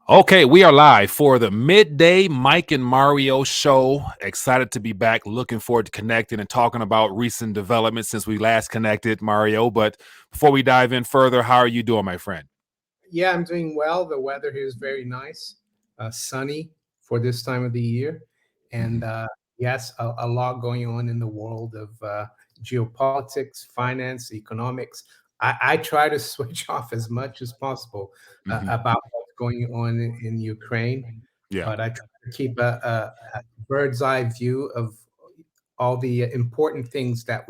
Okay, we are live for the midday Mike and Mario show. Excited to be back. Looking forward to connecting and talking about recent developments since we last connected, Mario. But before we dive in further, how are you doing, my friend? Yeah, I'm doing well. The weather here is very nice, sunny for this time of the year. Mhm. And yes, a lot going on in the world of geopolitics, finance, economics. I try to switch off as much as possible Mhm. about what's going on in Ukraine, Yeah, but I try to keep a bird's eye view of all the important things that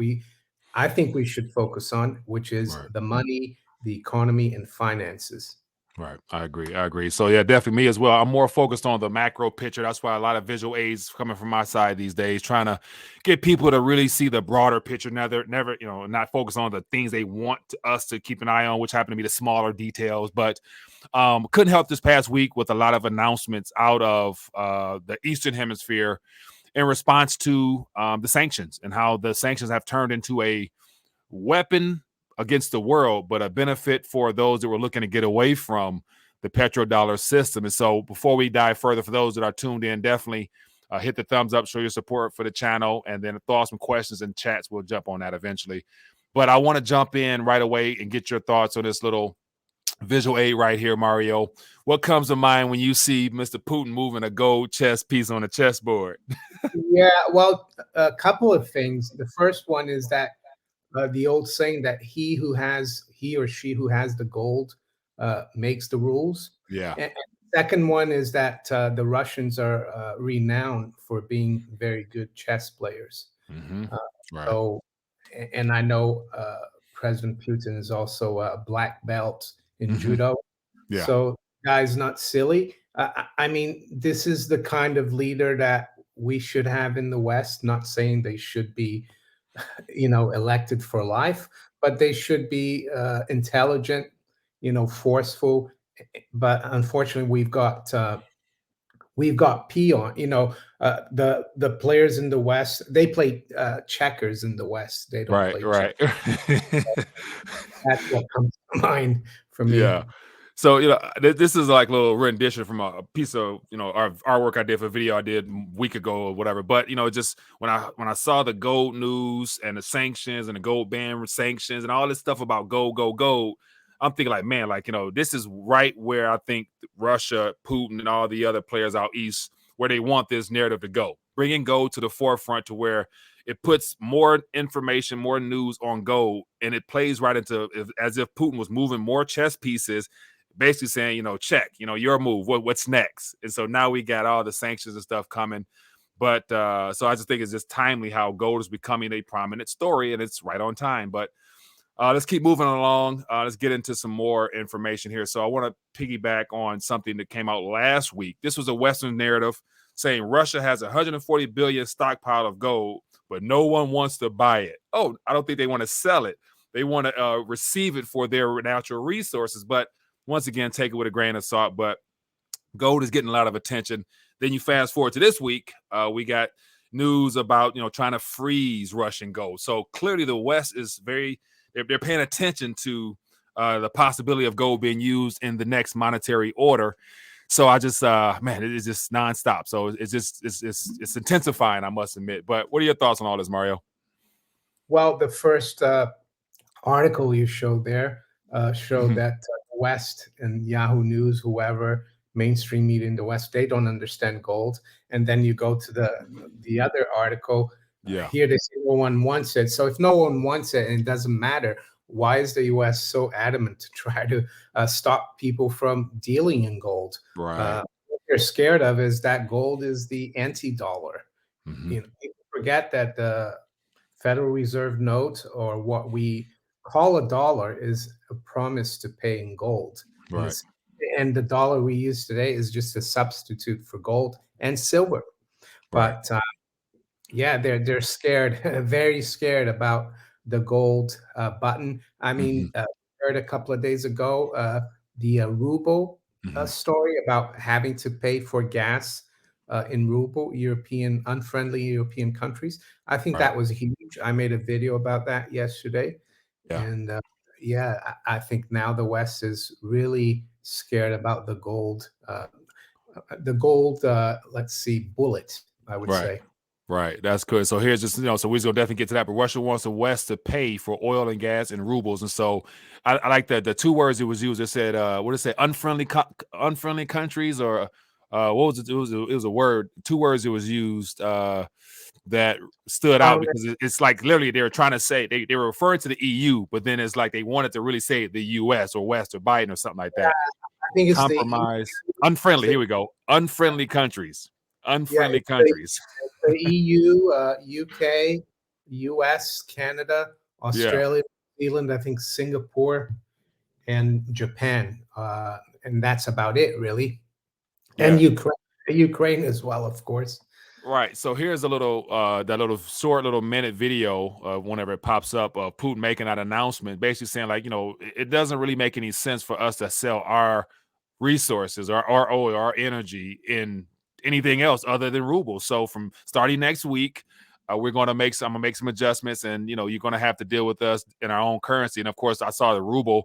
I think we should focus on, which is right. the money, the economy, and finances. Right. I agree. I agree. So yeah, definitely me as well. I'm more focused on the macro picture. That's why a lot of visual aids coming from my side these days, trying to get people to really see the broader picture. Never, not focus on the things they want us to keep an eye on, which happen to be the smaller details. But couldn't help this past week with a lot of announcements out of the Eastern Hemisphere in response to the sanctions and how the sanctions have turned into a weapon against the world, but a benefit for those that were looking to get away from the petrodollar system. And so, before we dive further, for those that are tuned in, definitely hit the thumbs up, show your support for the channel, and then throw some questions in chats. We'll jump on that eventually. But I want to jump in right away and get your thoughts on this little visual aid right here, Mario. What comes to mind when you see Mr. Putin moving a gold chess piece on a chessboard? Yeah, well, a couple of things. The first one is that the old saying that he or she who has the gold makes the rules. Yeah. And second one is that the Russians are renowned for being very good chess players. Mm-hmm. Uh, Right. so, and I know President Putin is also a black belt in Mm-hmm. judo. Yeah. So, guy's not silly. I mean, this is the kind of leader that we should have in the West. Not saying they should be, elected for life, but they should be intelligent, forceful. But unfortunately, we've got peon. The players in the West, they play checkers in the West. They don't Right. play chess. Right. That's what comes to mind for me. Yeah. So this is like a little rendition from a piece of our artwork I did for a video I did a week ago or whatever. But just when I saw the gold news and the sanctions and the gold ban sanctions and all this stuff about gold, gold, gold, I'm thinking like, man, like this is right where I think Russia, Putin, and all the other players out east where they want this narrative to go, bringing gold to the forefront to where it puts more information, more news on gold, and it plays right into as if Putin was moving more chess pieces, basically saying, check, your move. What's next? And so now we got all the sanctions and stuff coming. But so I just think it's just timely how gold is becoming a prominent story, and it's right on time. But let's keep moving along. Let's get into some more information here. So I want to piggyback on something that came out last week. This was a Western narrative saying Russia has 140 billion stockpile of gold, but no one wants to buy it. Oh, I don't think they want to sell it. They want to receive it for their natural resources. But once again, take it with a grain of salt. But gold is getting a lot of attention. Then you fast forward to this week, we got news about trying to freeze Russian gold. So clearly, the West is they're paying attention to the possibility of gold being used in the next monetary order. So I just man, it is just nonstop. So it's intensifying, I must admit. But what are your thoughts on all this, Mario? Well, the first article you showed there showed Mm-hmm. that the West and Yahoo News, whoever mainstream media in the West, they don't understand gold. And then you go to the other article. Yeah. Here they say no one wants it. So if no one wants it and it doesn't matter, why is the U.S. so adamant to try to stop people from dealing in gold? Right. What they're scared of is that gold is the anti-dollar. Mm-hmm. People forget that the Federal Reserve note, or what we call a dollar, is a promise to pay in gold. And Right. the dollar we use today is just a substitute for gold and silver. Right. But yeah, they're scared, very scared about the gold button. I Mm-hmm. mean, heard a couple of days ago the ruble Mm-hmm. story about having to pay for gas in ruble, unfriendly European countries. I think Right. that was huge. I made a video about that yesterday, Yeah. and yeah, I think now the West is really scared about the gold. Let's see, bullet. I would Right. say. Right. That's good. So here's just, so we're gonna definitely get to that. But Russia wants the West to pay for oil and gas in rubles. And so I like the two words it was used. It said, what did it say? Unfriendly countries, or what was it? It was a word, two words it was used that stood out, because it's like literally they were trying to say they were referring to the EU, but then it's like they wanted to really say the US or West or Biden or something like that. I think it's the Compromise. Unfriendly. Here we go. Unfriendly countries. yeah, Unfriendly it's the countries. EU, UK, US, Canada, Yeah. Australia, New Zealand, I think Singapore, and Japan, and that's about it, really. And Yeah. Ukraine as well, of course. Right. So here's a little that little short little minute video whenever it pops up of Putin making that announcement, basically saying like, it doesn't really make any sense for us to sell our resources, our oil, our energy in anything else other than rubles. So from starting next week, we're going to I'm gonna make some adjustments, and you're going to have to deal with us in our own currency. And of course, I saw the ruble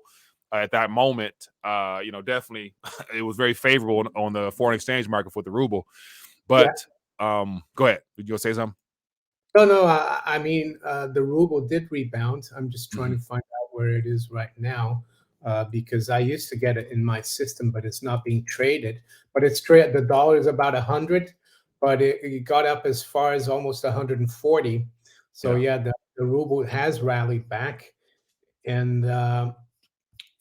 at that moment. Definitely, it was very favorable on the foreign exchange market for the ruble. Yeah. But go ahead. Did you say something? No, no. I mean, the ruble did rebound. I'm just trying Mhm. to find out where it is right now, because I used to get it in my system, but it's not being traded. But it's trade. The dollar is about 100, but it got up as far as almost 140. So Yeah. yeah, the ruble has rallied back, and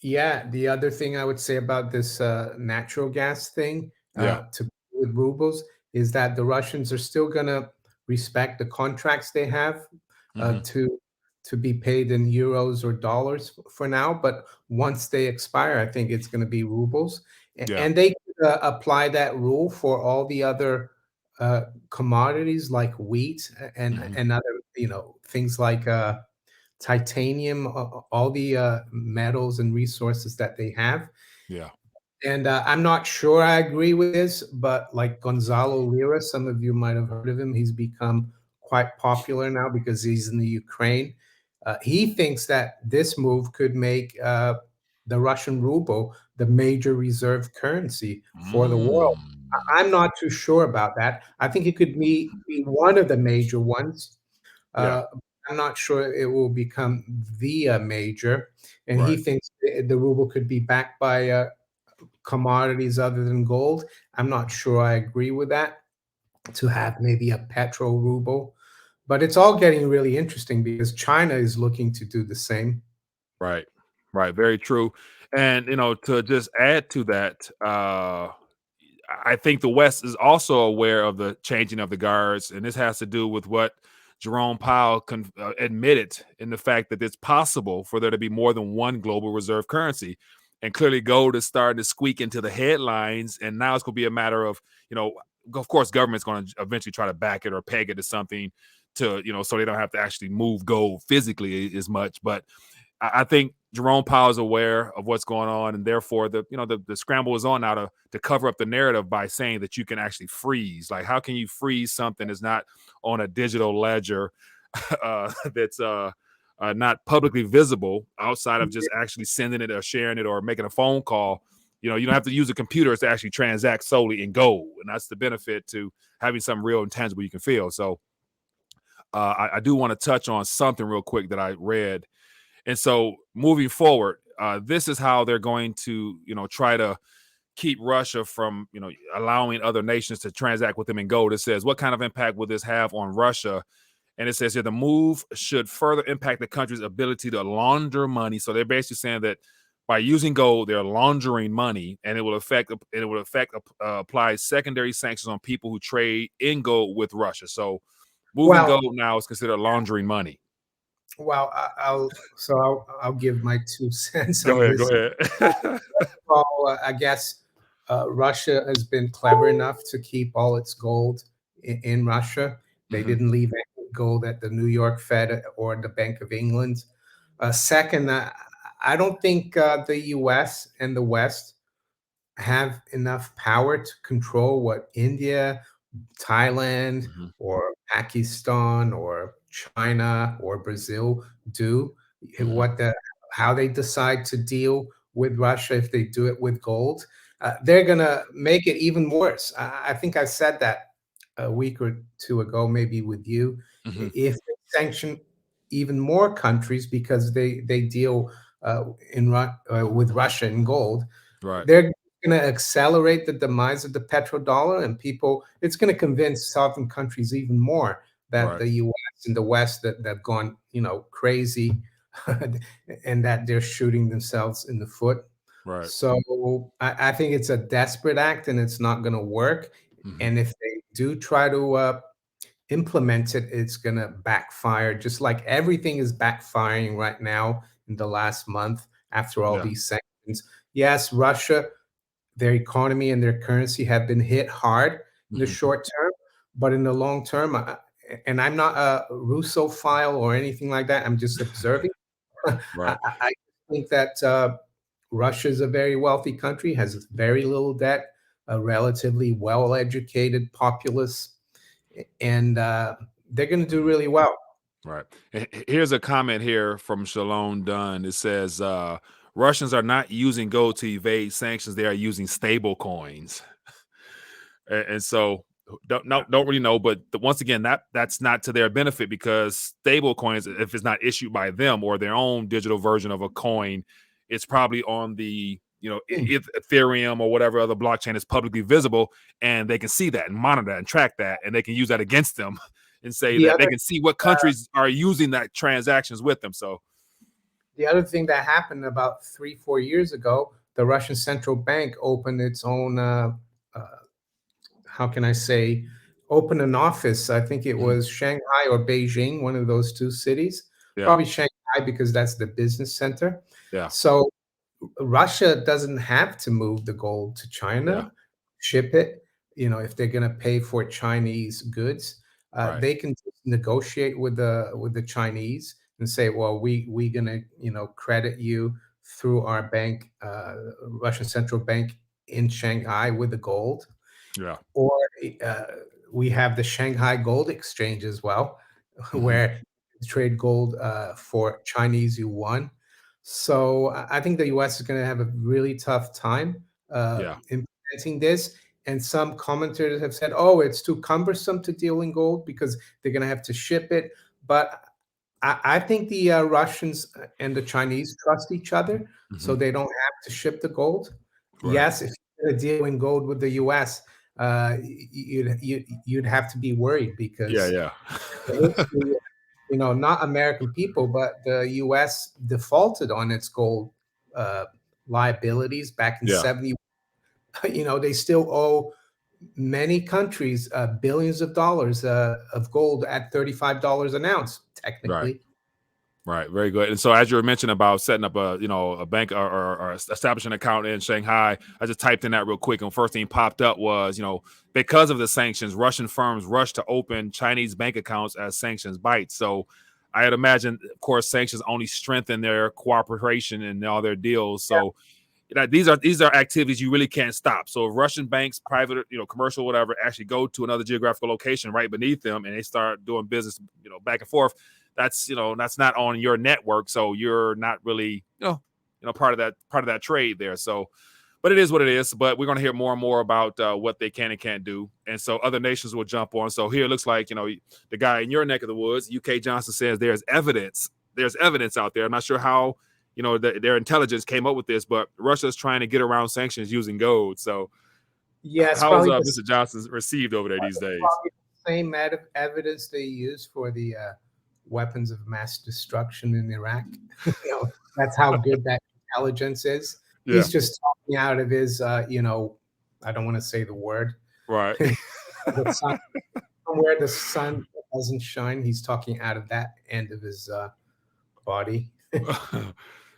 yeah, the other thing I would say about this natural gas thing, Yeah. to with rubles, is that the Russians are still going to respect the contracts they have, uh, Mhm. to to be paid in euros or dollars for now. But once they expire, I think it's going to be rubles, Yeah. and they could apply that rule for all the other commodities like wheat Mhm. and other things like titanium, all the metals and resources that they have. Yeah. And I'm not sure I agree with this, but like Gonzalo Lira, some of you might have heard of him. He's become quite popular now because he's in the Ukraine. He thinks that this move could make the Russian ruble the major reserve currency for the world. Mm. I'm not too sure about that. I think it could be one of the major ones. Yeah. Uh, I'm not sure it will become the major. And he Right. thinks the ruble could be backed by commodities other than gold. I'm not sure I agree with that, to have maybe a petro ruble. But it's all getting really interesting because China is looking to do the same. Right. Right. Very true. And to just add to that, I think the West is also aware of the changing of the guards, and this has to do with what Jerome Powell admitted in the fact that it's possible for there to be more than one global reserve currency. And clearly, gold is starting to squeak into the headlines, and now it's going to be a matter of, of course, government's going to eventually try to back it or peg it to something to, so they don't have to actually move gold physically as much. But I think Jerome Powell is aware of what's going on, and therefore the scramble is on now to cover up the narrative by saying that you can actually freeze. Like, how can you freeze something that's not on a digital ledger, that's not publicly visible outside of just actually sending it or sharing it or making a phone call? You don't have to use a computer to actually transact solely in gold, and that's the benefit to having something real and tangible you can feel. So I do want to touch on something real quick that I read. And so moving forward, this is how they're going to, try to keep Russia from, allowing other nations to transact with them in gold. It says, what kind of impact will this have on Russia? And it says here, the move should further impact the country's ability to launder money. So they're basically saying that by using gold, they're laundering money, and it will apply secondary sanctions on people who trade in gold with Russia. So moving Well, gold now is considered laundering money. well, I'll give my 2 cents Go on ahead. Go this. ahead. Well, I guess Russia has been clever enough to keep all its gold in Russia. They Mhm. didn't leave any gold at the New York Fed or the Bank of England. Second, I don't think the US and the West have enough power to control what India, Thailand, Mhm. or Pakistan, or China, or Brazil do. Mhm. What the How they decide to deal with Russia, if they do it with gold, they're going to make it even worse. I think I said that a week or two ago, maybe with you. Hmm. If they sanction even more countries because they deal with Russia in gold, Right. they're going to accelerate the demise of the petrodollar, and it's going to convince sovereign countries even more that Right. the U.S. and the West that have gone, crazy, and that they're shooting themselves in the foot. Right. So I think it's a desperate act, and it's not going to work. Hmm. And if they do try to implement it, it's going to backfire, just like everything is backfiring right now in the last month after all Yeah. these sanctions. Yes, Russia, their economy and their currency have been hit hard in the Hmm. short term, but in the long term, and I'm not a Russophile or anything like that. I'm just observing. Right. I think that Russia is a very wealthy country, has very little debt, a relatively well-educated populace, and they're going to do Mhm. really well. Right. Here's a comment here from Shalom Dunn. It says Russians are not using gold to evade sanctions; they are using stable coins. And so don't really know, but once again, that's not to their benefit, because stable coins, if it's not issued by them or their own digital version of a coin, it's probably on the Ethereum or whatever other blockchain is publicly visible, and they can see that and monitor that and track that, and they can use that against them and say The that they other can see what countries are using that transactions with them. So the other thing that happened about 3-4 years ago, the Russian central bank opened its own. Uh, how can I say, open an office. I think it mhm, was Shanghai or Beijing, one of those two cities. yeah, Probably Shanghai because that's the business center. yeah, So Russia doesn't have to move the gold to yeah, China, ship it. If they're going to pay for Chinese goods, right, they can just negotiate with the Chinese and say, "Well, we gonna credit you through our bank, Russian central bank in Shanghai with the gold." yeah, Or uh, we have the Shanghai Gold Exchange as well, mhm, where you trade gold for Chinese yuan. So I think the US is going to have a really tough time yeah, implementing this. And some commenters have said, "Oh, it's too cumbersome to deal in gold because they're going to have to ship it." But I think the Russians and the Chinese trust each other, so mhm, they don't have to ship the gold. right, Yes, if you're gonna deal in gold with the US, you'd have to be worried yeah, because yeah, the history, not American people, but the US defaulted on its gold uh, liabilities back in yeah, 70. They still owe many countries billions of dollars of gold at $35 an ounce, right. technically. Right, very good. And so, as you were mentioning about setting up a bank or establishing an account in Shanghai, I just typed in that real quick, and first thing popped up was because of the sanctions, Russian firms rushed to open Chinese bank accounts as sanctions bite. So, I had imagined, of course, sanctions only strengthen their cooperation and all their deals. So, these are activities you really can't stop. So, if Russian banks, private, commercial, whatever, actually go to another geographical location right beneath them and they start doing business, back and forth, that's not on your network, so you're not really part of that trade there. So, but it is what it is. But we're going to hear more and more about what they can and can't do, and so other nations will jump on. So here it looks like the guy in your neck of the woods, UK Johnson, says there's evidence. There's evidence out there. I'm not sure how their intelligence came up with this, but Russia's trying to get around sanctions using gold. So Yes, how's probably Mr. Johnson received over there these days? probably the same evidence they use for the weapons of mass destruction in Iraq. That's how good that intelligence is. Yeah, He's just talking out of his, I don't want to say the word. right. The sun, somewhere the sun doesn't shine, he's talking out of that end of his body.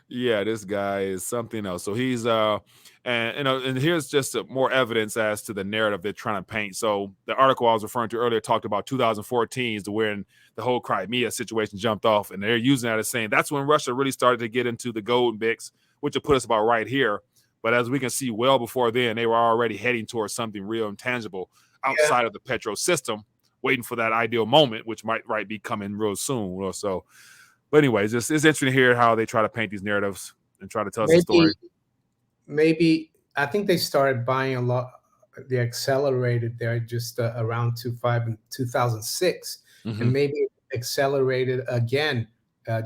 Yeah, this guy is something else. So he's and here's just more evidence as to the narrative they're trying to paint. So the article I was referring to earlier talked about 2014 is when the whole Crimea situation jumped off, and they're using that as saying that's when Russia really started to get into the gold mix, which will put us about right here. But as we can see, well before then, they were already heading towards something real and tangible Yeah, outside of the petro system, waiting for that ideal moment, which might be coming real soon. So but anyways, it's interesting to hear how they try to paint these narratives and try to tell us a maybe story. maybe I think they started buying a lot. They accelerated there just around 2006, and Hmm. maybe it accelerated again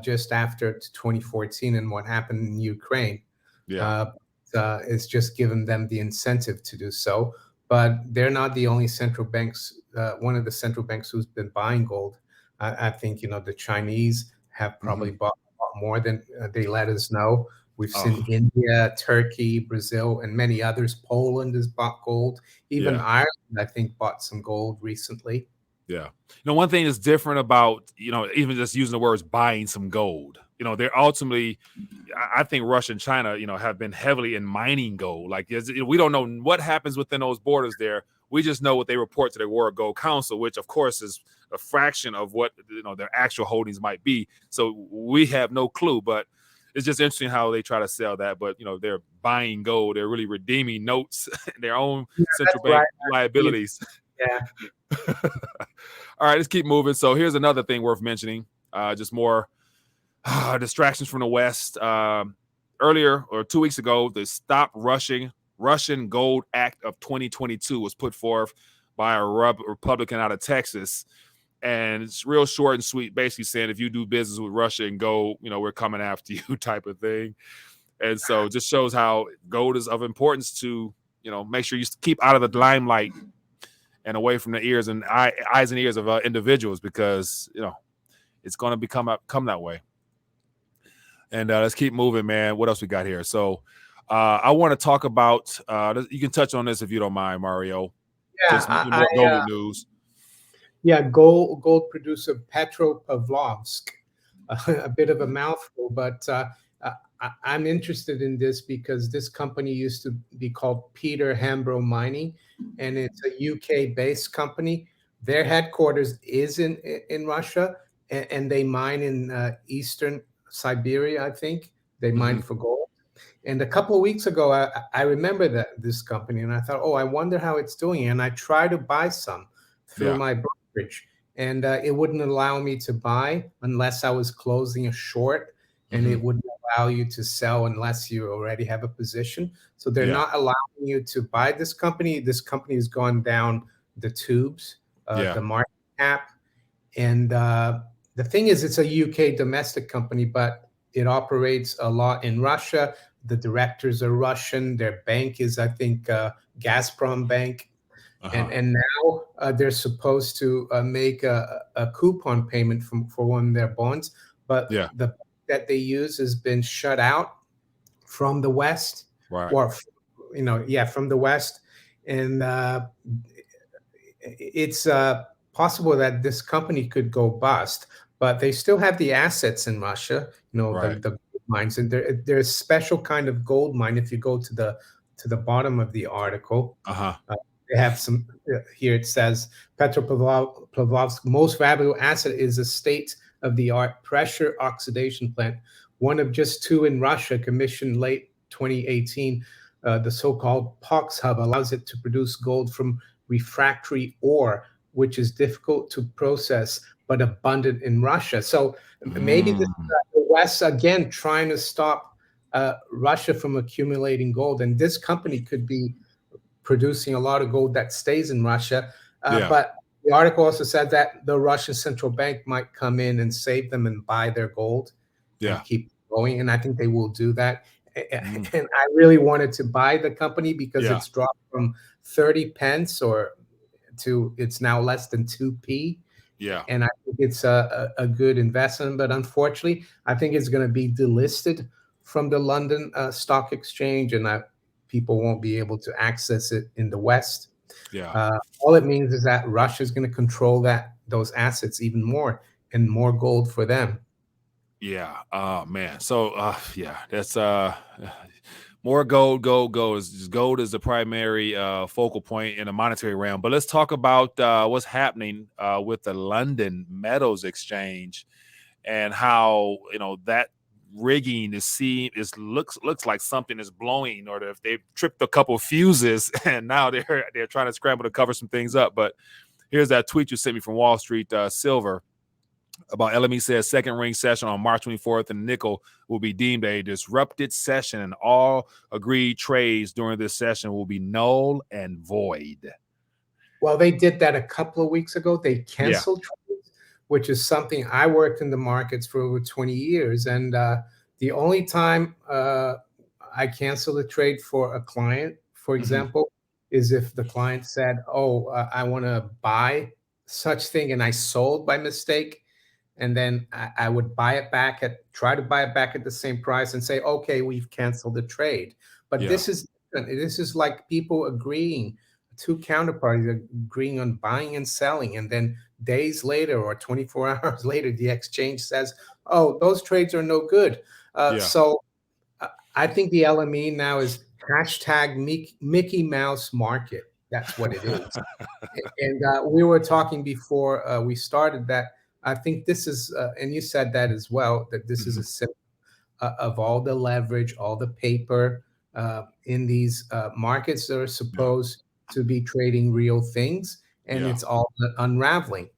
just after 2014 and what happened in Ukraine. Yeah. Uh, it's just given them the incentive to do so. But they're not the only central banks. One of the central banks who's been buying gold. I think the Chinese have probably Hmm. bought a lot more than they let us know. We've Oh, seen India, Turkey, Brazil, and many others. Poland has bought gold. Even yeah. Ireland, I think, bought some gold recently. Yeah. One thing that's different about, even just using the words buying some gold, they're ultimately, I think Russia and China, have been heavily in mining gold. Like, we don't know what happens within those borders there. We just know what they report to the World Gold Council, which of course is a fraction of what, their actual holdings might be. So we have no clue, but it's just interesting how they try to sell that. But, they're buying gold. They're really redeeming notes, their own Yeah, central that's right. bank liabilities. Yeah. All right, let's keep moving. So here's another thing worth mentioning. Just more distractions from the West. Earlier, or 2 weeks ago, the Stop Russian Gold Act of 2022 was put forth by a Republican out of Texas. And it's real short and sweet, basically saying if you do business with Russia and gold, we're coming after you type of thing. And so it just shows how gold is of importance to, make sure you keep out of the limelight and away from the ears and eyes and ears of individuals, because it's going to come that way. And let's keep moving, man. What else we got here? So I want to talk about. You can touch on this if you don't mind, Mario. Yeah, Just more gold news. yeah, gold producer Petropavlovsk. A bit of a mouthful, but I'm interested in this because this company used to be called Peter Hambro Mining, and it's a UK-based company. Their headquarters is in Russia, and they mine in eastern Siberia, I think. They mine Mm-hmm. for gold. And a couple of weeks ago, I remember this company, and I thought, oh, I wonder how it's doing. And I tried to buy some through Yeah. my brokerage, and it wouldn't allow me to buy unless I was closing a short, and Mm-hmm. it wouldn't allow you to sell unless you already have a position. So they're Yeah. not allowing you to buy this company. This company has gone down the tubes, Yeah. the market cap, and the thing is, it's a UK domestic company, but it operates a lot in Russia. The directors are Russian. Their bank is, I think, Gazprom Bank. Uh-huh. And now they're supposed to make a coupon payment for one of their bonds, but Yeah. the that they use has been shut out from the West, Right. or yeah, from the West, and it's possible that this company could go bust, but they still have the assets in Russia. Right. The gold mines, and there's a special kind of gold mine. If you go to the bottom of the article, Uh-huh. they have some here. It says Petropavlovsk's most valuable asset is a state-of-the-art pressure oxidation plant, one of just two in Russia, commissioned late 2018. The so-called POX hub allows it to produce gold from refractory ore, which is difficult to process but abundant in Russia. So maybe this Mm. the West again trying to stop Russia from accumulating gold, and this company could be producing a lot of gold that stays in Russia. Yeah. But the article also said that the Russian central bank might come in and save them and buy their gold and Yeah. keep going. And I think they will do that. Mm. And I really wanted to buy the company because Yeah. it's dropped from 30 pence or to it's now less than 2p. Yeah. And I think it's a good investment. But unfortunately, I think it's going to be delisted from the London Stock Exchange, and people won't be able to access it in the West. Yeah. All it means is that Russia is going to control those assets even more, and more gold for them. Yeah. Oh man. So yeah, that's more gold is the primary focal point in the monetary realm. But let's talk about what's happening with the London Metals Exchange, and how that rigging looks like something is blowing, or if they've tripped a couple fuses and now they're trying to scramble to cover some things up. But here's that tweet you sent me from Wall Street Silver. About LME says second ring session on March 24th and nickel will be deemed a disrupted session, and all agreed trades during this session will be null and void. Well, they did that a couple of weeks ago. They Yeah. canceled trades, which is something I worked in the markets for over 20 years. And the only time I cancel a trade for a client, for example, is if the client said, "Oh, I want to buy such thing," and I sold by mistake. And then I would try to buy it back at the same price and say, "Okay, we've canceled the trade." But Yeah. this is different. This is like people agreeing, two counterparties agreeing on buying and selling, and then days later or 24 hours later, the exchange says, "Oh, those trades are no good." Yeah. So I think the LME now is hashtag Mickey Mouse market. That's what it is. And we were talking before we started that I think this is, and you said that as well, that this is a symptom of all the leverage, all the paper in these markets that are Yeah. supposed to be trading real things, and Yeah. it's all unraveling.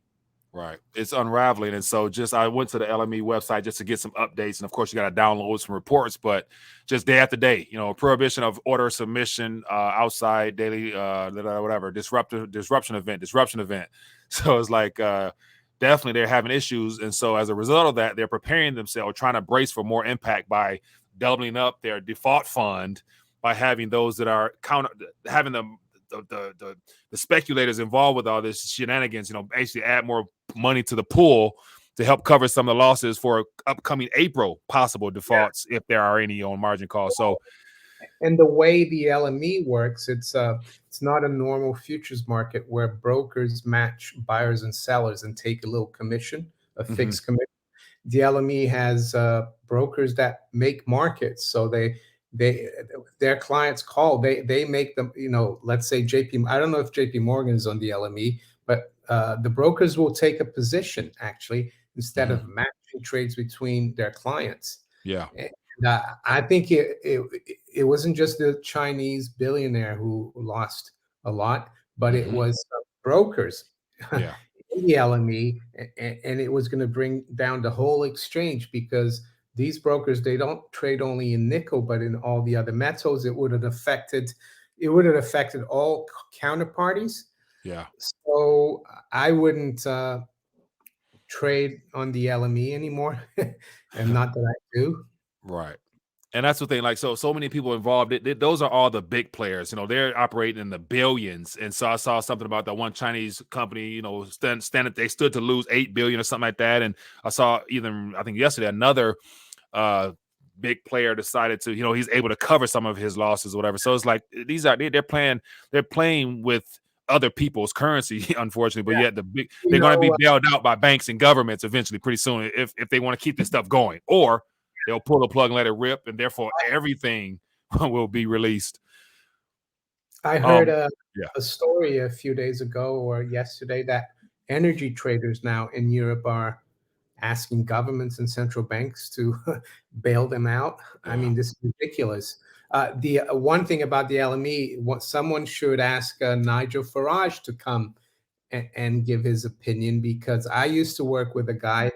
Right. It's unraveling. And so I went to the LME website just to get some updates. And of course, you got to download some reports, but just day after day, prohibition of order submission outside daily, whatever, disruption event. So it's like, definitely they're having issues. And so as a result of that, they're preparing themselves, trying to brace for more impact by doubling up their default fund, by having those that are having the speculators involved with all this shenanigans, basically add more money to the pool to help cover some of the losses for upcoming April possible defaults, if there are any on margin calls. So, and the way the LME works, it's not a normal futures market where brokers match buyers and sellers and take a little commission, a fixed commission. The LME has brokers that make markets, so they their clients call, they make them, let's say JP, I don't know if JP Morgan is on the LME, but the brokers will take a position actually instead of matching trades between their clients. yeah. And I think it wasn't just the Chinese billionaire who lost a lot, but it was brokers Yeah. in the LME, and it was going to bring down the whole exchange because these brokers, they don't trade only in nickel but in all the other metals. It would have affected all counterparties. Yeah. So I wouldn't trade on the LME anymore, and not that I do. Right. And that's the thing. Like, so many people involved. Those are all the big players. They're operating in the billions. And so I saw something about that one Chinese company. They stood to lose 8 billion or something like that. And I saw I think yesterday, another big player decided to. He's able to cover some of his losses or whatever. So it's like they're playing with other people's currency, unfortunately. But yet You they're going to be know, bailed out by banks and governments eventually, pretty soon, if they want to keep this stuff going, or they'll pull the plug and let it rip, and therefore everything will be released. I heard Yeah. a story a few days ago or yesterday that energy traders now in Europe are asking governments and central banks to bail them out. I Yeah. mean, this is ridiculous. The one thing about the LME, someone should ask Nigel Farage to come and give his opinion, because I used to work with a guy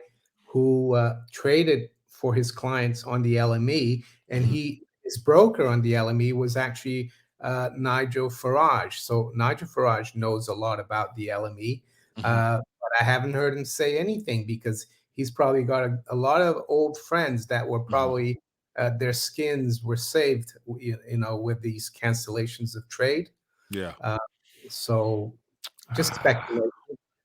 who traded for his clients on the LME, and his broker on the LME was actually Nigel Farage. So Nigel Farage knows a lot about the LME, but I haven't heard him say anything because he's probably got a lot of old friends that were probably their skins were saved, with these cancellations of trade. Yeah. Uh, so just speculation,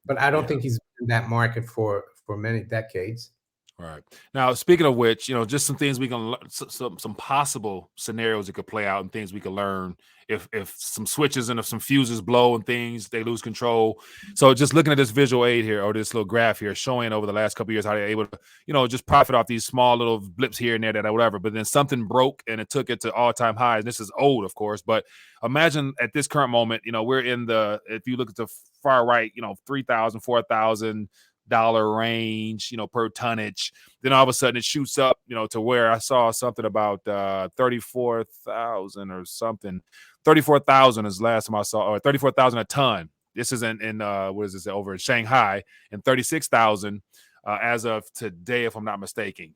but I don't Yeah. think he's been in that market for many decades. Right. Now, speaking of which, just some things we can some possible scenarios that could play out, and things we could learn if some switches and if some fuses blow and things, they lose control. So just looking at this visual aid here, or this little graph here, showing over the last couple of years how they're able to, just profit off these small little blips here and there, that whatever. But then something broke and it took it to all-time highs. And this is old, of course, but imagine at this current moment, we're in if you look at the far right, 3,000, 4,000 dollar range, per tonnage. Then all of a sudden it shoots up, to where I saw something about 34,000 or something. 34,000 is the last time I saw, or 34,000 a ton. This is in what is this, over in Shanghai, and 36,000 as of today, if I'm not mistaken,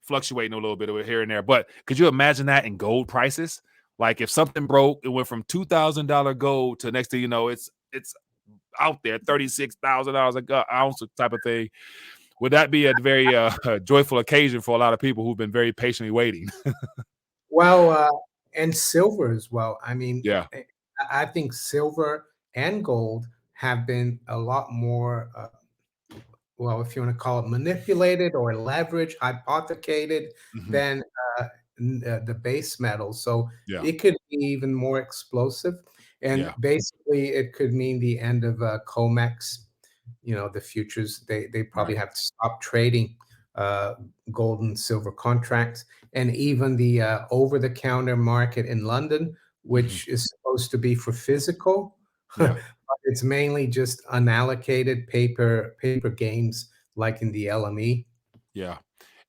fluctuating a little bit here and there. But could you imagine that in gold prices? Like if something broke, it went from $2,000 gold to next thing you know, it's out there $36,000 a ounce type of thing. Would that be a very joyful occasion for a lot of people who've been very patiently waiting? Well, and silver as well. I mean, Yeah. I think silver and gold have been a lot more, well, if you want to call it manipulated or leveraged, hypothecated Hmm. than the base metals. So Yeah. it could be even more explosive. And Yeah. basically, it could mean the end of COMEX, the futures. They probably Right. have to stop trading uh, gold and silver contracts. And even the over-the-counter market in London, Hmm. which is supposed to be for physical, Yeah. it's mainly just unallocated paper games like in the LME. Yeah.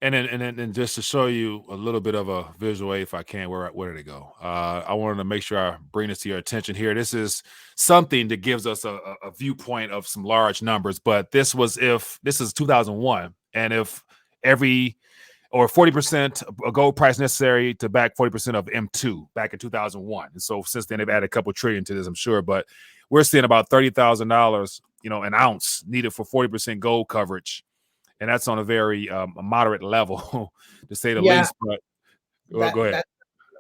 And then just to show you a little bit of a visual aid, if I can, where did it go? I wanted to make sure I bring this to your attention here. This is something that gives us a viewpoint of some large numbers, but this is 2001, and if every or 40% a gold price necessary to back 40% of M2 back in 2001. And so since then they've added a couple trillion to this, I'm sure, but we're seeing about $30,000, an ounce needed for 40% gold coverage, and that's on a very moderate level, to say the Yeah, least. But well, that go ahead. that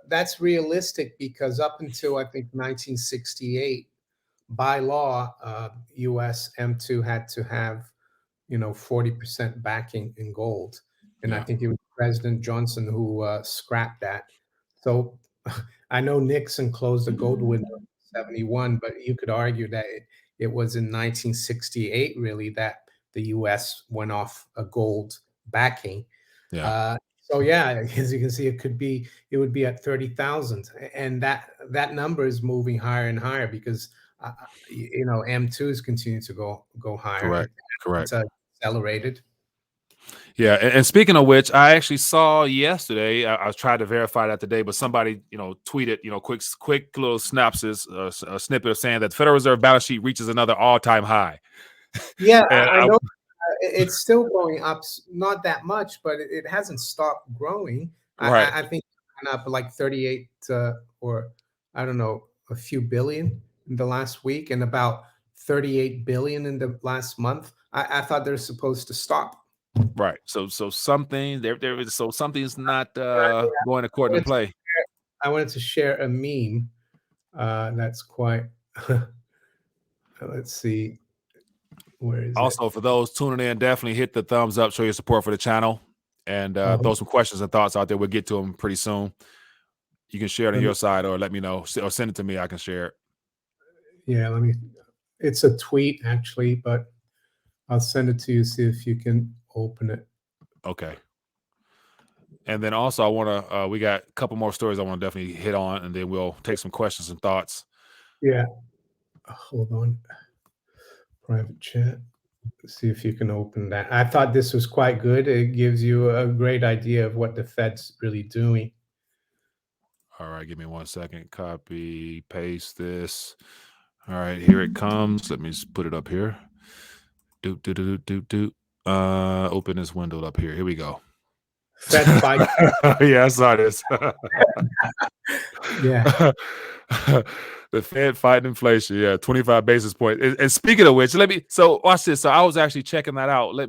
that's realistic because up until I think 1968, by law, U.S. M2 had to have 40% backing in gold. And I Yeah, think it was President Johnson who scrapped that. So I know Nixon closed the gold window in 71, but you could argue that it was in 1968 really that the US went off a gold backing. yeah, So yeah, as you can see, it would be at 30,000, and that number is moving higher and higher because M2 is continuing to go higher. correct, It's correct. accelerated. Yeah, and speaking of which, I actually saw yesterday. I was trying to verify that today, but somebody, tweeted, quick little synopsis, a snippet of saying that the Federal Reserve balance sheet reaches another all-time high. Yeah, And I know it's still going up, not that much, but it hasn't stopped growing. right, I think it went up like 38 or I don't know, a few billion in the last week and about 38 billion in the last month. I thought they're supposed to stop. right. So something there is something's not Yeah, going I according to wanted to play. share, I wanted to share a meme that's quite. Let's see, where is it? Also, for those tuning in, definitely hit the thumbs up, show your support for the channel, and Uh, throw some questions and thoughts out there. We'll get to them pretty soon. You can share it on let me, your side or let me know, or send it to me. I can share it. yeah, let me. It's a tweet actually, but I'll send it to you. See if you can open it. Okay. And then also, I want to. We got a couple more stories I want to definitely hit on, and then we'll take some questions and thoughts. Yeah, hold on. Private chat. See if you can open that. I thought this was quite good. It gives you a great idea of what the Fed's really doing. All right, give me 1 second. Copy, paste this. All right, here it comes. Let me just put it up here. Doot doot doot doot doot. Open this window up here. Here we go. Fed fight. Yeah, I saw this. Yeah. The Fed fighting inflation. Yeah, 25 basis points. And speaking of which, watch this. So I was actually checking that out. Where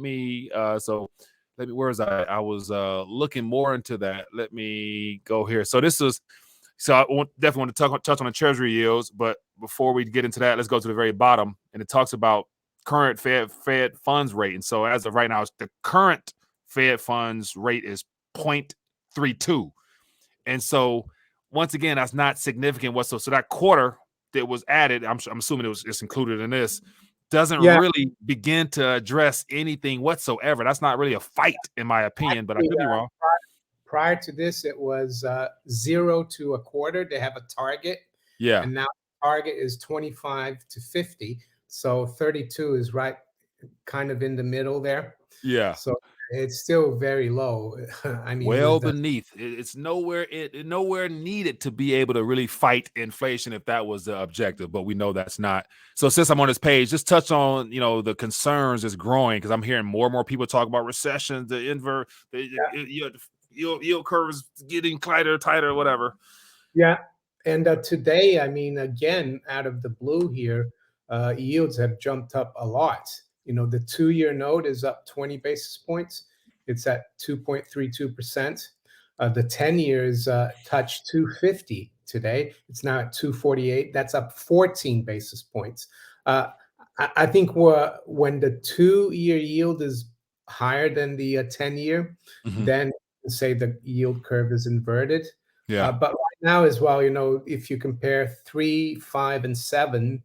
was I? I was looking more into that. Let me go here. Definitely want to touch on the treasury yields, but before we get into that, let's go to the very bottom. And it talks about current Fed funds rate. And so as of right now, the current Fed funds rate is 0.32. And so once again, that's not significant whatsoever. So that quarter that was added, I'm assuming it's included in this, doesn't Yeah. really begin to address anything whatsoever. That's not really a fight, in my opinion, but I Actually, could be wrong. prior to this, it was 0 to a quarter. They have a target, Yeah, and now the target is 25 to 50. So 32 is right, kind of in the middle there. yeah. So it's still very low. I mean, Well with the beneath. It's nowhere nowhere needed to be able to really fight inflation if that was the objective, but we know that's not. So since I'm on this page, just touch on the concerns is growing because I'm hearing more and more people talk about recession, the invert, yield curve is getting tighter, whatever. Yeah. And today, I mean, again, out of the blue here, yields have jumped up a lot. The 2-year note is up 20 basis points. It's at 2.32%. The 10 years touched 250 today. It's now at 248. That's up 14 basis points. Uh, I think when the 2-year yield is higher than the 10-year, Mhm. then say the yield curve is inverted. Yeah. But now as well, if you compare 3, 5, and 7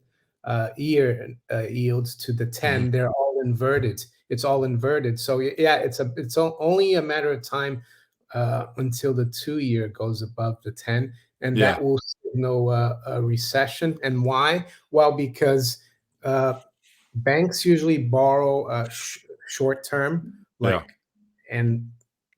year yields to the Mhm. 10, they're all inverted. It's all inverted. So yeah, only a matter of time until the 2-year goes above the 10, and Yeah. that will signal a recession. And why? Well, because uh, banks usually borrow short term, Yeah. like, and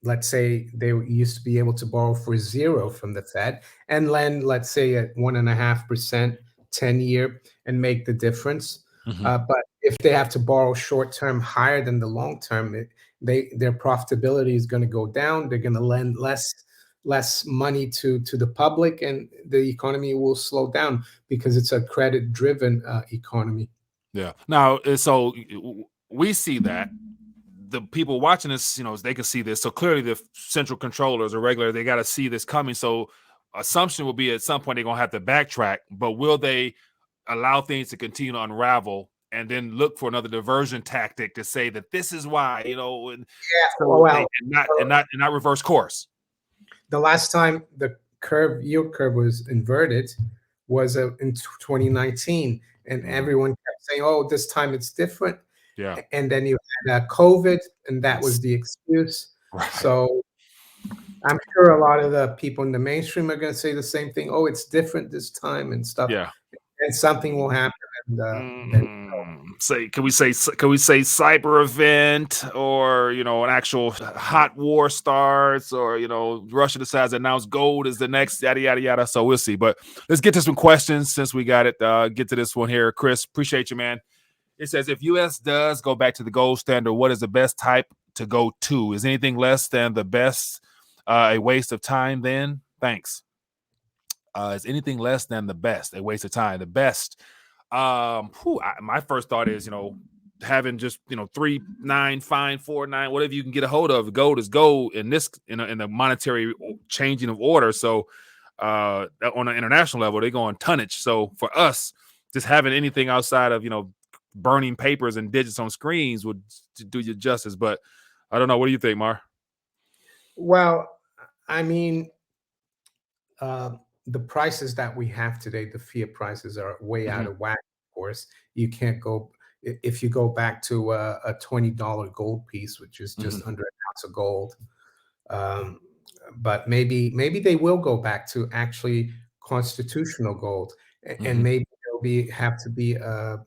let's say they used to be able to borrow for zero from the Fed and lend, let's say, at 1.5%, 10-year, and make the difference. Mhm. But if they have to borrow short term higher than the long term, their profitability is going to go down. They're going to lend less money to the public, and the economy will slow down because it's a credit driven economy. Yeah. Now, so we see that the people watching this, they can see this. So clearly, the central controllers or regular, they got to see this coming. So assumption will be at some point they're gonna have to backtrack. But will they allow things to continue to unravel and then look for another diversion tactic to say that this is why, and Yeah, so they well, and not reverse course? the last time the yield curve was inverted was in 2019, and Mhm. everyone kept saying, "Oh, this time it's different." Yeah. And then you had COVID, and that Yes. was the excuse. Right. So I'm sure a lot of the people in the mainstream are going to say the same thing. Oh, it's different this time and stuff, Yeah. and something will happen. And then Say, can we say cyber event, or an actual hot war starts, or Russia decides to announce gold is the next yada yada yada. So we'll see. But let's get to some questions since we got it. Get to this one here, Chris. Appreciate you, man. It says if U.S. does go back to the gold standard, what is the best type to go to? Is anything less than the best a waste of time? Then thanks. Is anything less than the best a waste of time? The best. My first thought is having just 3.9 fine 4.9 whatever you can get a hold of. Gold is gold in this in the monetary changing of order. So on an international level, they go on tonnage. So for us, just having anything outside of burning papers and digits on screens would do you justice. But I don't know. What do you think, Mar? well, I mean, uh, the prices that we have today, the fiat prices, are way out Hmm. of whack. Of course, you can't go if you go back to a $20 gold piece, which is Hmm. just under an ounce of gold. Um, but maybe they will go back to actually constitutional gold, and Hmm. maybe there'll have to be a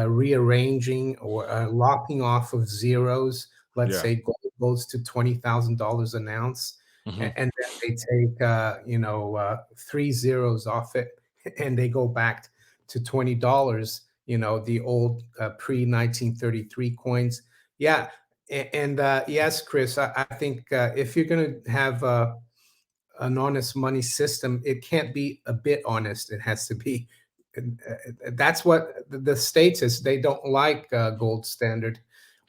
rearranging or a lopping off of zeros. Let's Yeah. say gold goes to $20,000 an ounce, Hmm. and then they take 3 zeros off it, and they go back to $20. The old pre 1933 coins. Yeah, and yes, Chris, I think if you're going to have an honest money system, it can't be a bit honest. It has to be. That's what the states is. They don't like gold standard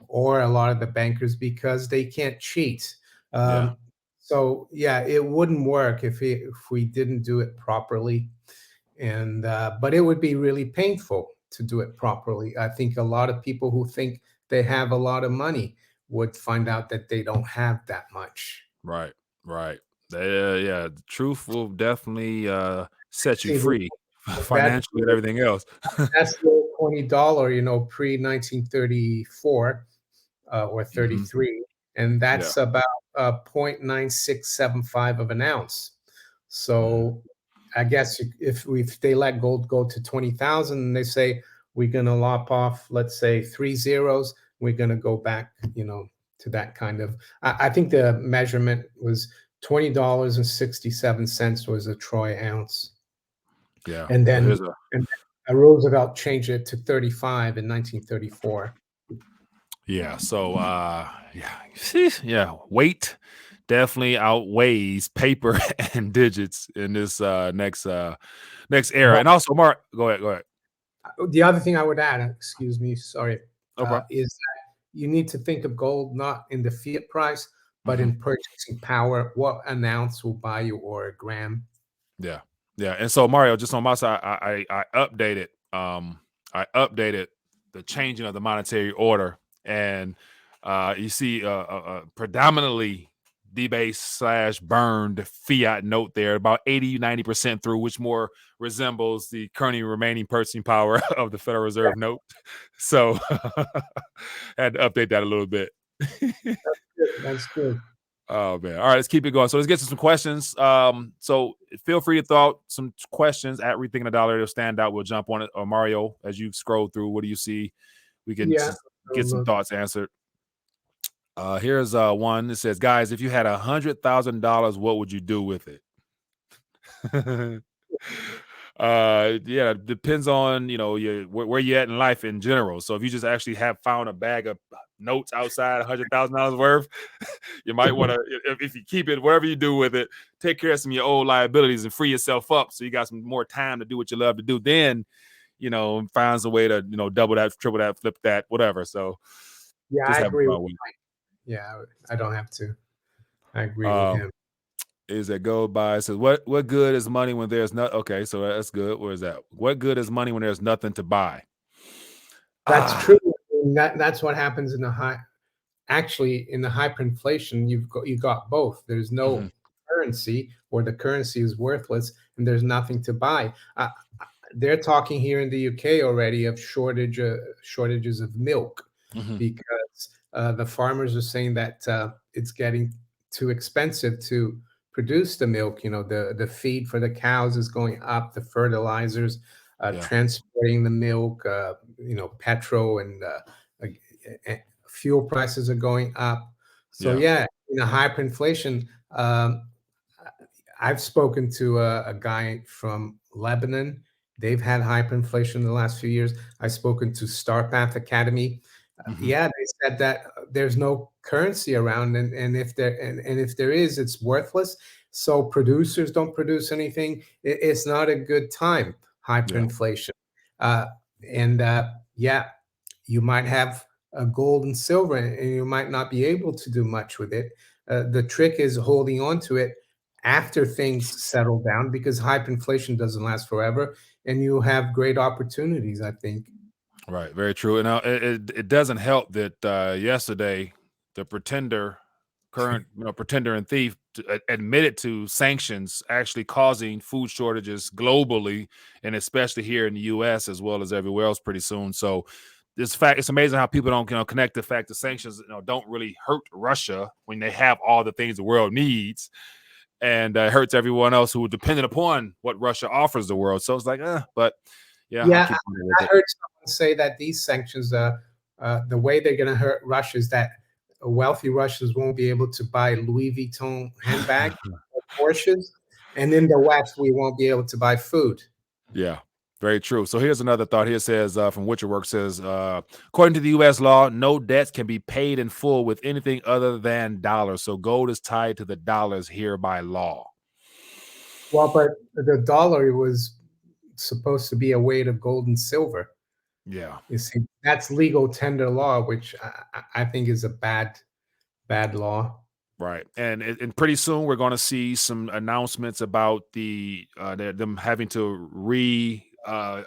or a lot of the bankers because they can't cheat. Yeah. So yeah, it wouldn't work if we didn't do it properly, and but it would be really painful to do it properly. I think a lot of people who think they have a lot of money would find out that they don't have that much. Right, right. Yeah, the truth will definitely set you See, free that's financially and everything else. that's the $20, pre 1934 or Hmm. 33, and Yeah. that's about 0.9675 of an ounce. Mhm. So I guess if they let gold go to 20,000 and they say we're going to lop off, let's say, 3 zeros, we're going to go back, to that kind of. I think the measurement was $20.67 was a troy ounce, Yeah. and So then here's a and Roosevelt changed it to 35 in 1934. yeah. So yeah. Yeah. Weight definitely outweighs paper and digits in this next era. But And also, Mark, go ahead. Go ahead. the other thing I would add, excuse me, sorry, No problem. is that you need to think of gold not in the fiat price, but Mhm. in purchasing power. What an ounce will buy you, or a gram? Yeah. Yeah. And so Mario, just on my side, I updated the changing of the monetary order. And you see predominantly debased slash burned fiat note there, about 80-90% through, which more resembles the currently remaining purchasing power of the Federal Reserve note. So had to update that a little bit. Good, that's good. Oh man. All right, let's keep it going. So let's get to some questions. So feel free to throw out some questions at Rethinking the Dollar. It'll stand out. We'll jump on it. Or Mario, as you scroll through, what do you see? We can Yeah. just So get some look, thoughts answered. Here's one that says, guys, if you had $100,000, what would you do with it? Yeah, it depends on where you're at in life in general. So if you just actually have found a bag of notes outside $100,000 worth, you might want to, if you keep it, whatever you do with it, take care of some of your old liabilities and free yourself up so you got some more time to do what you love to do. Then, finds a way to, double that, triple that, flip that, whatever. So yeah, just I having agree with fun with it. Mike. Yeah, I don't have to. I agree with Um, him. is that go by? Says what good is money when there's not? Okay, so that's good. Where is that? What good is money when there's nothing to buy? That's Ah, true. And that's what happens in the high. Actually, in the hyperinflation, you got both. There's mhm, no currency, or the currency is worthless, and there's nothing to buy. They're talking here in the UK already of shortages of milk, mhm, because the farmers are saying that it's getting too expensive to produce the milk. The feed for the cows is going up, the fertilizers, yeah, transporting the milk, petrol and fuel prices are going up. So yeah, yeah, in a hyperinflation, I've spoken to a guy from Lebanon. They've had hyperinflation in the last few years. I've spoken to Star Path Academy. mhm, Yeah, they said that there's no currency around, and if there is, it's worthless. So producers don't produce anything. It's not a good time. yeah, Hyperinflation, uh, and yeah, you might have gold and silver, and you might not be able to do much with it. The trick is holding on to it after things settle down, because hyperinflation doesn't last forever, and you have great opportunities, I think. right, very true. And it doesn't help that yesterday the current pretender and thief admitted to sanctions actually causing food shortages globally, and especially here in the U.S. as well as everywhere else pretty soon. So it's amazing how people don't connect the fact that sanctions don't really hurt Russia when they have all the things the world needs, and hurts everyone else who are dependent upon what Russia offers the world. So it's like, but yeah, I'll Yeah, keep going with I it. heard someone say that these sanctions, the way they're going to hurt Russia is that wealthy Russians won't be able to buy Louis Vuitton handbags or Porsches, and in the West, we won't be able to buy food. Yeah, very true. So here's another thought. Here says from Witcher Work says, according to the U.S. law, no debts can be paid in full with anything other than dollars. So gold is tied to the dollars here by law. Well, but the dollar was supposed to be a weight of gold and silver. Yeah, You see, that's legal tender law, which I think is a bad law. right. And pretty soon we're going to see some announcements about them having to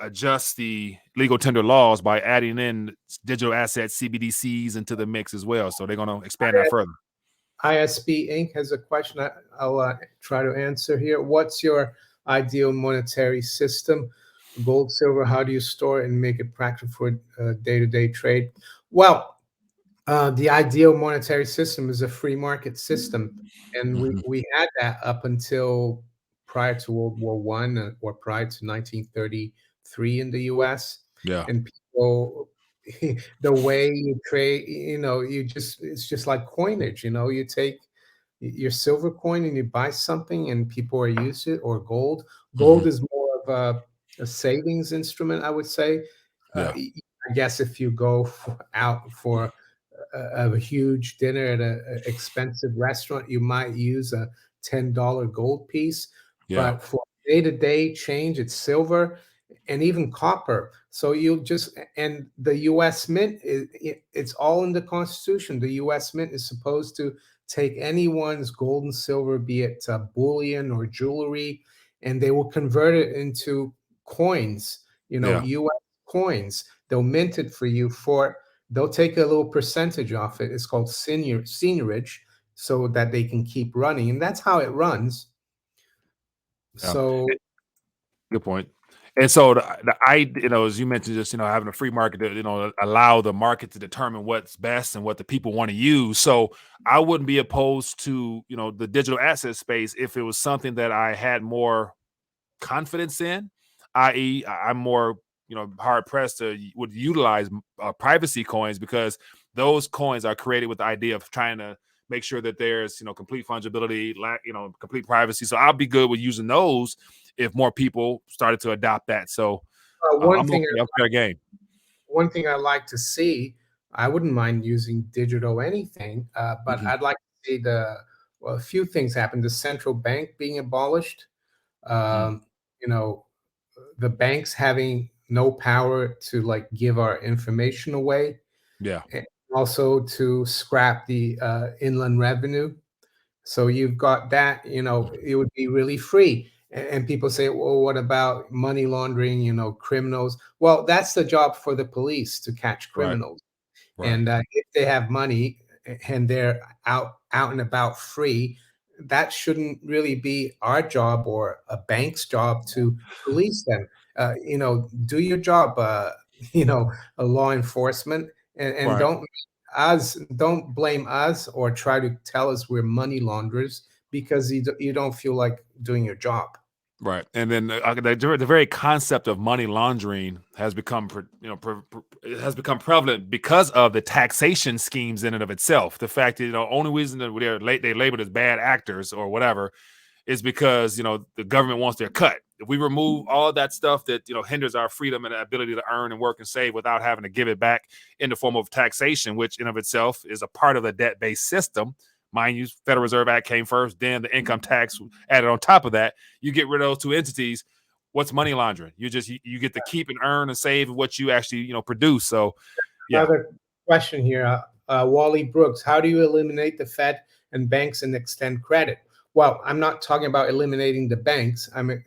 adjust the legal tender laws by adding in digital assets CBDCs into the mix as well. So they're going to expand that further. ISB Inc. has a question I'll try to answer here. What's your ideal monetary system? Gold, silver, how do you store it and make it practical for day-to-day trade? Well, the ideal monetary system is a free market system, and we Mhm. we had that up until prior to World War One, or prior to 1933 in the U.S. Yeah. And people, the way you trade, you just it's just like coinage, you take your silver coin and you buy something and people are used to it, or gold. Gold Hmm. is more of a savings instrument, I would say. Yeah. I guess if you go out for a huge dinner at a expensive restaurant, you might use a $10 gold piece. Yeah. But for day-to-day change, it's silver and even copper. So you just and the U.S. Mint, it's all in the Constitution. The U.S. Mint is supposed to take anyone's gold and silver, be it bullion or jewelry, and they will convert it into coins, Yeah. U.S. coins. They'll mint it for you for they'll take a little percentage off it. It's called seniorage, so that they can keep running, and that's how it runs. Yeah. So Good point. And so as you mentioned, just having a free market to allow the market to determine what's best and what the people want to use. So I wouldn't be opposed to the digital asset space if it was something that I had more confidence in, i.e., I'm more hard pressed to would utilize privacy coins, because those coins are created with the idea of trying to make sure that there's complete fungibility, complete privacy. So I'll be good with using those if more people started to adopt that. So one I'm thing okay. I'm fair game. one thing I like to see, I wouldn't mind using digital anything, but Hmm. I'd like to see a few things happen. The central bank being abolished, Hmm. um, you know, the banks having no power to like give our information away, Yeah. and also to scrap the inland revenue. So you've got that, it would be really free. And people say, well, what about money laundering, criminals? Well, that's the job for the police to catch Right. criminals. Right. And if they have money and they're out and about free, that shouldn't really be our job or a bank's job to police them. Do your job, a law enforcement, and Right. don't blame us or try to tell us we're money launderers because you don't feel like doing your job. Right, and then the very concept of money laundering has become, it has become prevalent because of the taxation schemes in and of itself. The fact that only reason that they labeled as bad actors or whatever is because the government wants their cut. If we remove all that stuff that hinders our freedom and ability to earn and work and save without having to give it back in the form of taxation, which in of itself is a part of the debt-based system. Mind you, Federal Reserve Act came first, then the income tax added on top of that. You get rid of those two entities. What's money laundering? You get to keep and earn and save what you actually produce. So yeah. Another question here, Wally Brooks. How do you eliminate the Fed and banks and extend credit? Well, I'm not talking about eliminating the banks. I'm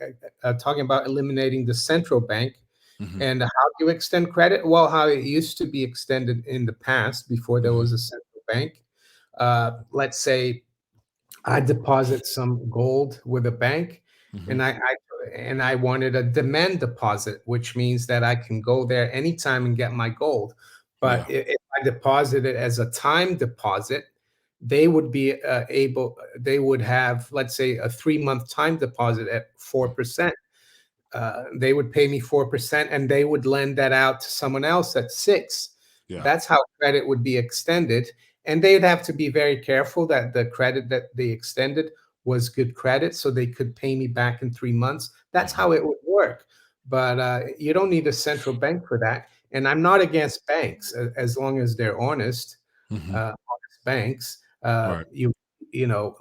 talking about eliminating the central bank. Hmm. And how do you extend credit? Well, how it used to be extended in the past before there Hmm. was a central bank. Let's say I deposit some gold with a bank, Hmm. and I wanted a demand deposit, which means that I can go there anytime and get my gold. But Yeah. if I deposit it as a time deposit, they would be they would have, let's say, a 3-month time deposit at 4%. They would pay me 4% and they would lend that out to someone else at 6. Yeah. That's how credit would be extended. And they'd have to be very careful that the credit that they extended was good credit so they could pay me back in 3 months. That's Hmm. how it would work. But you don't need a central bank for that. And I'm not against banks as long as they're honest, Hmm. honest banks. Right.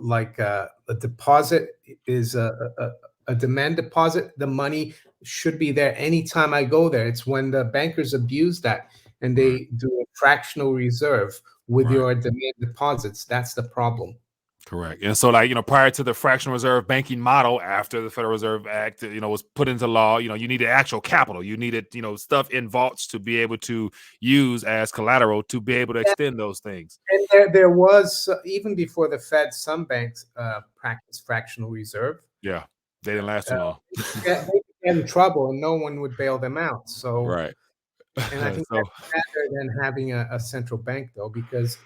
Like a deposit is a demand deposit. The money should be there anytime I go there. It's when the bankers abuse that and Right. they do a fractional reserve with Right. your demand deposits. That's the problem. Correct. And so, like, prior to the fractional reserve banking model, after the Federal Reserve Act, was put into law, you needed actual capital. You needed, stuff in vaults to be able to use as collateral to be able to Yeah, extend those things. and there was even before the Fed, some banks practice fractional reserve. Yeah. They didn't last Uh, too long. they could get in trouble, and no one would bail them out. So, Right. and I think So, that's better than having a central bank, though, because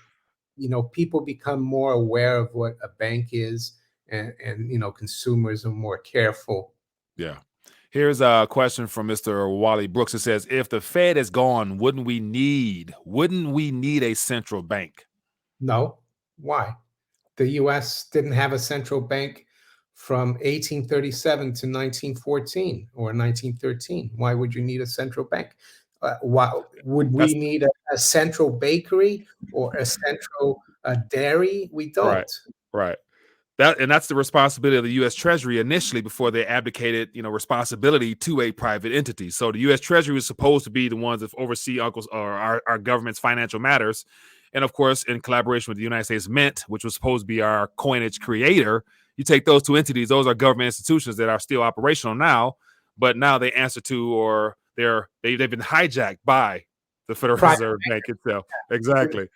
people become more aware of what a bank is, and consumers are more careful. yeah. Here's a question from Mr. Wally Brooks. It says, "If the Fed is gone, wouldn't we need a central bank?" No. Why? The US didn't have a central bank from 1837 to 1914 or 1913. Why would you need a central bank? Why would we That's need a central bakery or a central dairy? We right, don't. right. That's the responsibility of the U.S. Treasury initially before they abdicated, responsibility to a private entity. So the U.S. Treasury was supposed to be the ones that oversee uncles or our government's financial matters, and of course, in collaboration with the United States Mint, which was supposed to be our coinage creator. You take those two entities; those are government institutions that are still operational now, but now they answer to, or they've been hijacked by the Federal Private Reserve Bank itself. been Exactly.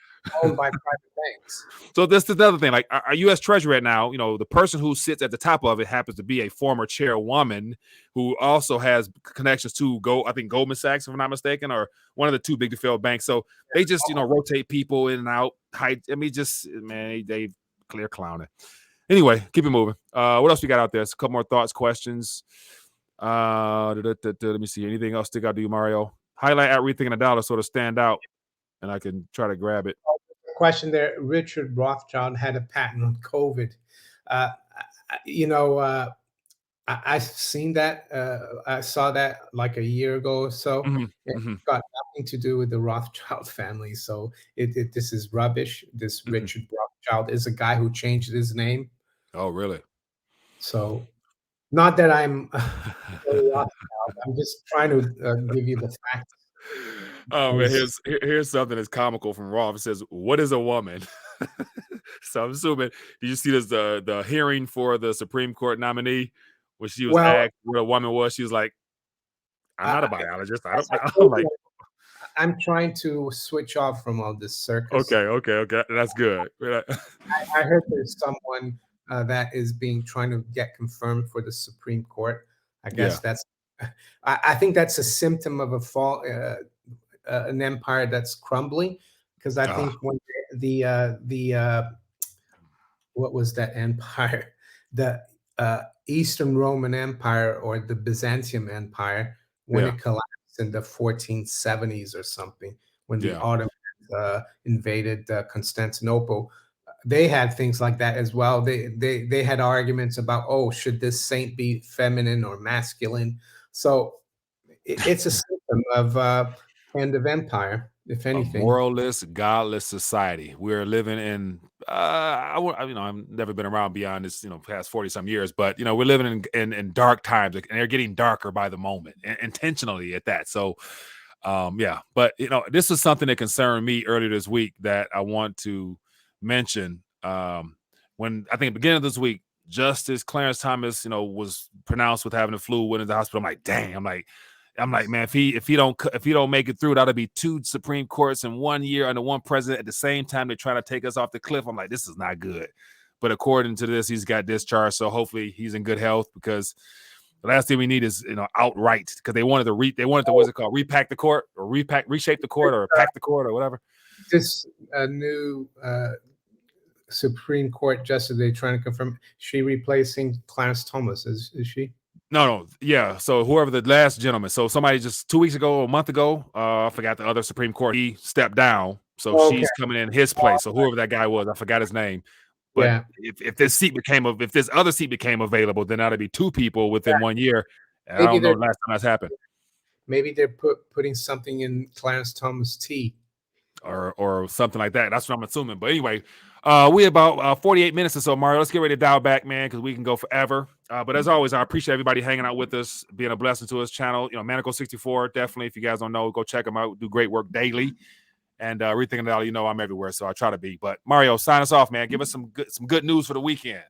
owned by private banks. So this is the other thing. Like our U.S. Treasury right now, the person who sits at the top of it happens to be a former chairwoman who also has connections to I think Goldman Sachs, if I'm not mistaken, or one of the two big to fail banks. So they just rotate people in and out. Just man, they clear clowning. Anyway, keep it moving. What else we got out there? It's a couple more thoughts, questions. Let me see. Anything else stick out to you, Mario? Highlight at rethinking the dollar sort of stand out, and I can try to grab it. Question there. Richard Rothschild had a patent on COVID. Uh, you know, I've seen that. I saw that like a year ago or so. Mm-hmm, It's mm-hmm, got nothing to do with the Rothschild family. So this is rubbish. This mm-hmm. Richard Rothschild is a guy who changed his name. Oh, really? So not that I'm Rothschild. I'm just trying to give you the facts. Oh man, Is here's something that's comical from Roth. It says, "What is a woman?" So I'm assuming. Did you see this the hearing for the Supreme Court nominee when she was well, asked what a woman was? She was like, "I'm not a I, biologist. I don't as know." I I'm told like, you, I'm trying to switch off from all this "Okay, circus. okay, okay. That's good." I heard there's someone that is being trying to get confirmed for the Supreme Court. I Yeah. guess that's. I think that's a symptom of a fall, an empire that's crumbling. Because I Ah, think when the what was that empire? The Eastern Roman Empire or the Byzantium Empire when yeah, it collapsed in the 1470s or something, when the yeah. Ottomans invaded Constantinople. They had things like that as well. They had arguments about, oh, should this saint be feminine or masculine? So it's a symptom of end of empire, if A anything. moralless, godless society. We're living in. I've never been around beyond this, past 40 some years, but we're living in dark times, and they're getting darker by the moment, intentionally at that. So, yeah. But this is something that concerned me earlier this week that I want to mention. When I think at the beginning of this week, Justice Clarence Thomas, was pronounced with having the flu, went into the hospital. I'm like, dang. I'm like, man, if he don't make it through, that'll be two Supreme Courts in 1 year under one president at the same time. They're trying to take us off the cliff. I'm like, this is not good. But according to this, he's got discharged, so hopefully he's in good health, because the last thing we need is outright, because they wanted to what's it called, repack the court, or reshape the court, or pack the court, or whatever. This new Supreme Court justice they're trying to confirm. She replacing Clarence Thomas, is she? No, yeah. So whoever the last gentleman, so somebody just 2 weeks ago, a month ago, I forgot the other Supreme Court, he stepped down. So Okay. she's coming in his place. So whoever that guy was, I forgot his name. But Yeah. if this other seat became available, then that'd be two people within 1 year. And I Maybe don't know they're the last time that's happened. putting something in Clarence Thomas' tea. Or something like that. That's what I'm assuming. But anyway, we about 48 minutes or so, Mario. Let's get ready to dial back, man, because we can go forever. But as always, I appreciate everybody hanging out with us, being a blessing to us channel. Manaco64, definitely. If you guys don't know, go check them out. Do great work daily. And rethinking it all, I'm everywhere, so I try to be. But Mario, sign us off, man. Give us some good news for the weekend.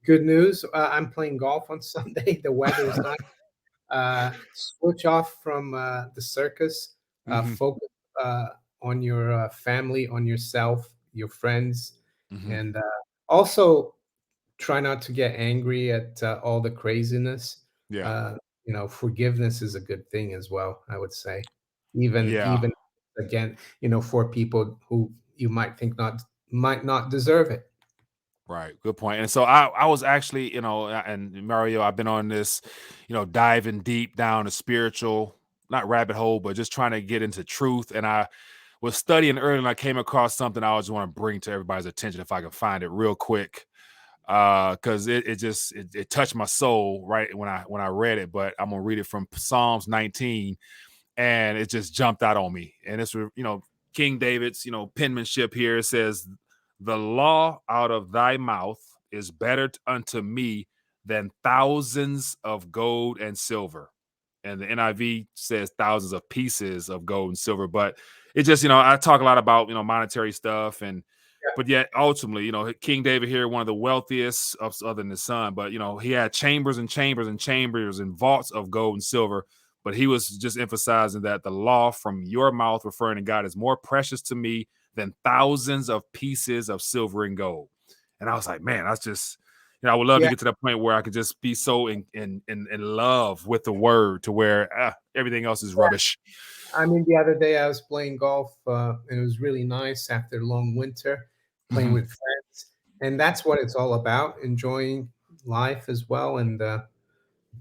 Good news. I'm playing golf on Sunday. The weather is nice. Switch off from the circus. Mm-hmm. Focus on your family, on yourself, your friends, Mm-hmm. and also try not to get angry at all the craziness. Yeah. Uh, forgiveness is a good thing as well, I would say. Yeah. Even again, for people who you might think might not deserve it. Right. Good point. And so I was actually, and Mario, I've been on this, diving deep down a spiritual, not rabbit hole, but just trying to get into truth. And I was studying earlier and I came across something I just want to bring to everybody's attention if I can find it real quick. Because it touched my soul right when I read it. But I'm gonna read it from Psalms 19, and it just jumped out on me. And it's King David's penmanship here. It says, "The law out of thy mouth is better unto me than thousands of gold and silver." And the NIV says thousands of pieces of gold and silver. But it just, I talk a lot about monetary stuff, but yet ultimately, King David here, one of the wealthiest of other than his son, but he had chambers and chambers and chambers and vaults of gold and silver. But he was just emphasizing that the law from your mouth, referring to God, is more precious to me than thousands of pieces of silver and gold. And I was like, man, that's just, I would love to get to that point where I could just be so in love with the word to where everything else is rubbish. I mean, the other day I was playing golf, and it was really nice after a long winter, playing with friends, and that's what it's all about, enjoying life as well. And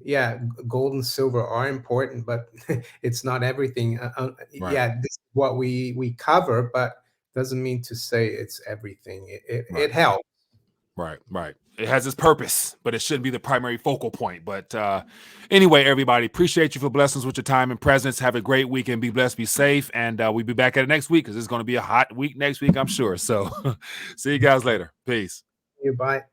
yeah, gold and silver are important, but it's not everything. Right. Yeah, this is what we cover, but doesn't mean to say it's everything. It helps. Right. It has its purpose, but it shouldn't be the primary focal point. But anyway, everybody, appreciate you for blessings with your time and presence. Have a great weekend. Be blessed, be safe, and we'll be back at it next week because it's going to be a hot week next week, I'm sure. So see you guys later. Peace. Bye.